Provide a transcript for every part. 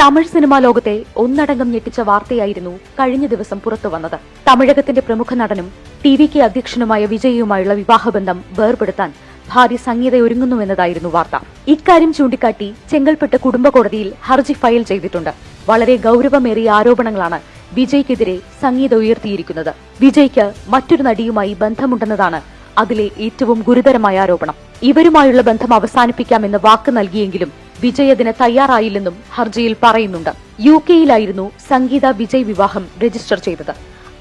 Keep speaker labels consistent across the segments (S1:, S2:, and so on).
S1: Tamil cinema ലോകത്തെ ഒന്നടങ്കം ഞെട്ടിച്ച വാർത്തയായിരുന്നു കഴിഞ്ഞ ദിവസം പുറത്തുവന്നത്. തമിഴകത്തിന്റെ പ്രമുഖ നടനും ടിവികെ അധ്യക്ഷനുമായ വിജയിയുമായുള്ള വിവാഹബന്ധം വേർപെടുത്താൻ ഭാര്യ സംഗീത ഒരുങ്ങുന്നുവെന്നതായിരുന്നു വാർത്ത. ഇക്കാര്യം ചൂണ്ടിക്കാട്ടി ചെങ്കൽപ്പെട്ട് കുടുംബ കോടതിയിൽ ഹർജി ഫയൽ ചെയ്തിട്ടുണ്ട്. വളരെ ഗൌരവമേറിയ ആരോപണങ്ങളാണ് വിജയ്ക്കെതിരെ സംഗീത ഉയർത്തിയിരിക്കുന്നത്. വിജയ്ക്ക് മറ്റൊരു നടിയുമായി ബന്ധമുണ്ടെന്നതാണ് അതിലെ ഏറ്റവും ഗുരുതരമായ ആരോപണം. ഇവരുമായുള്ള ബന്ധം അവസാനിപ്പിക്കാമെന്ന് വാക്ക് നൽകിയെങ്കിലും വിജയ് അതിന് തയ്യാറായില്ലെന്നും ഹർജിയിൽ പറയുന്നുണ്ട്. UK-യിലായിരുന്നു സംഗീത വിജയ് വിവാഹം രജിസ്റ്റർ ചെയ്തത്.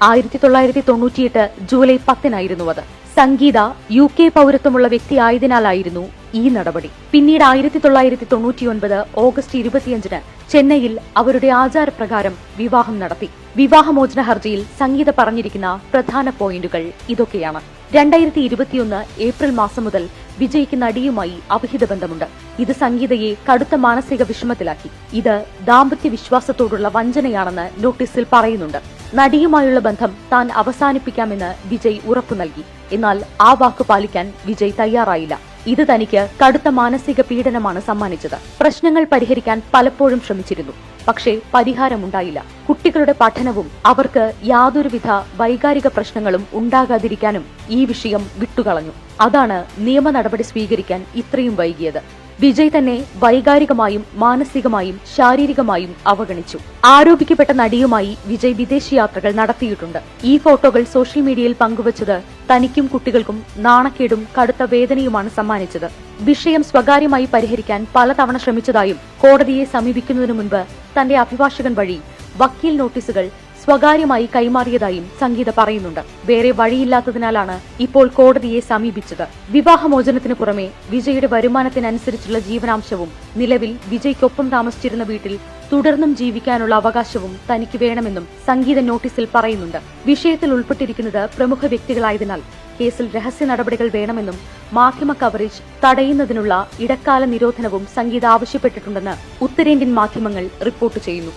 S1: 1998 ജൂലൈ 10 അത്. സംഗീത UK പൗരത്വമുള്ള വ്യക്തിയായതിനാലായിരുന്നു ഈ നടപടി. പിന്നീട് 1999 ഓഗസ്റ്റ് 25 ചെന്നൈയിൽ അവരുടെ ആചാരപ്രകാരം വിവാഹം നടത്തി. വിവാഹമോചന ഹർജിയിൽ സംഗീത പറഞ്ഞിരിക്കുന്ന പ്രധാന പോയിന്റുകൾ ഇതൊക്കെയാണ്. 2021 ഏപ്രിൽ മാസം മുതൽ വിജയ്ക്ക് നടിയുമായി അവിഹിത ബന്ധമുണ്ട്. ഇത് സംഗീതയെ കടുത്ത മാനസിക വിഷമത്തിലാക്കി. ഇത് ദാമ്പത്യ വിശ്വാസത്തോടുള്ള വഞ്ചനയാണെന്ന് നോട്ടീസിൽ പറയുന്നുണ്ട്. നടിയുമായുള്ള ബന്ധം താൻ അവസാനിപ്പിക്കാമെന്ന് വിജയ് ഉറപ്പു നൽകി. എന്നാൽ ആ വാക്ക് പാലിക്കാൻ വിജയ് തയ്യാറായില്ല. ഇത് തനിക്ക് കടുത്ത മാനസിക പീഡനമാണ് സമ്മാനിച്ചത്. പ്രശ്നങ്ങൾ പരിഹരിക്കാൻ പലപ്പോഴും ശ്രമിച്ചിരുന്നു. പക്ഷേ പരിഹാരമുണ്ടായില്ല. കുട്ടികളുടെ പഠനവും അവർക്ക് യാതൊരുവിധ വൈകാരിക പ്രശ്നങ്ങളും ഉണ്ടാകാതിരിക്കാനും ഈ വിഷയം വിട്ടുകളഞ്ഞു. അതാണ് നിയമ നടപടി സ്വീകരിക്കാൻ ഇത്രയും വൈകിയത്. വിജയ് തന്നെ വൈകാരികമായും മാനസികമായും ശാരീരികമായും അവഗണിച്ചു. ആരോപിക്കപ്പെട്ട നടിയുമായി വിജയ് വിദേശയാത്രകൾ നടത്തിയിട്ടുണ്ട്. ഈ ഫോട്ടോകൾ സോഷ്യൽ മീഡിയയിൽ പങ്കുവച്ചത് തനിക്കും കുട്ടികൾക്കും നാണക്കേടും കടുത്ത വേദനയുമാണ് സമ്മാനിച്ചത്. വിഷയം സ്വകാര്യമായി പരിഹരിക്കാൻ പലതവണ ശ്രമിച്ചതായും കോടതിയെ സമീപിക്കുന്നതിനു മുൻപ് തന്റെ അഭിഭാഷകൻ വഴി വക്കീൽ നോട്ടീസുകൾ സ്വകാര്യമായി കൈമാറിയതായും സംഗീത പറയുന്നുണ്ട്. വേറെ വഴിയില്ലാത്തതിനാലാണ് ഇപ്പോൾ കോടതിയെ സമീപിച്ചത്. വിവാഹമോചനത്തിന് പുറമെ വിജയുടെ വരുമാനത്തിനനുസരിച്ചുള്ള ജീവനാംശവും നിലവിൽ വിജയ്ക്കൊപ്പം താമസിച്ചിരുന്ന വീട്ടിൽ തുടർന്നും ജീവിക്കാനുള്ള അവകാശവും തനിക്ക് വേണമെന്നും സംഗീത നോട്ടീസിൽ പറയുന്നുണ്ട്. വിഷയത്തിൽ ഉൾപ്പെട്ടിരിക്കുന്നത് പ്രമുഖ വ്യക്തികളായതിനാൽ കേസിൽ രഹസ്യ നടപടികൾ വേണമെന്നും മാധ്യമ കവറേജ് തടയുന്നതിനുള്ള ഇടക്കാല നിരോധനവും സംഗീത ആവശ്യപ്പെട്ടിട്ടുണ്ടെന്ന് ഉത്തരേന്ത്യൻ മാധ്യമങ്ങൾ റിപ്പോർട്ട് ചെയ്യുന്നു.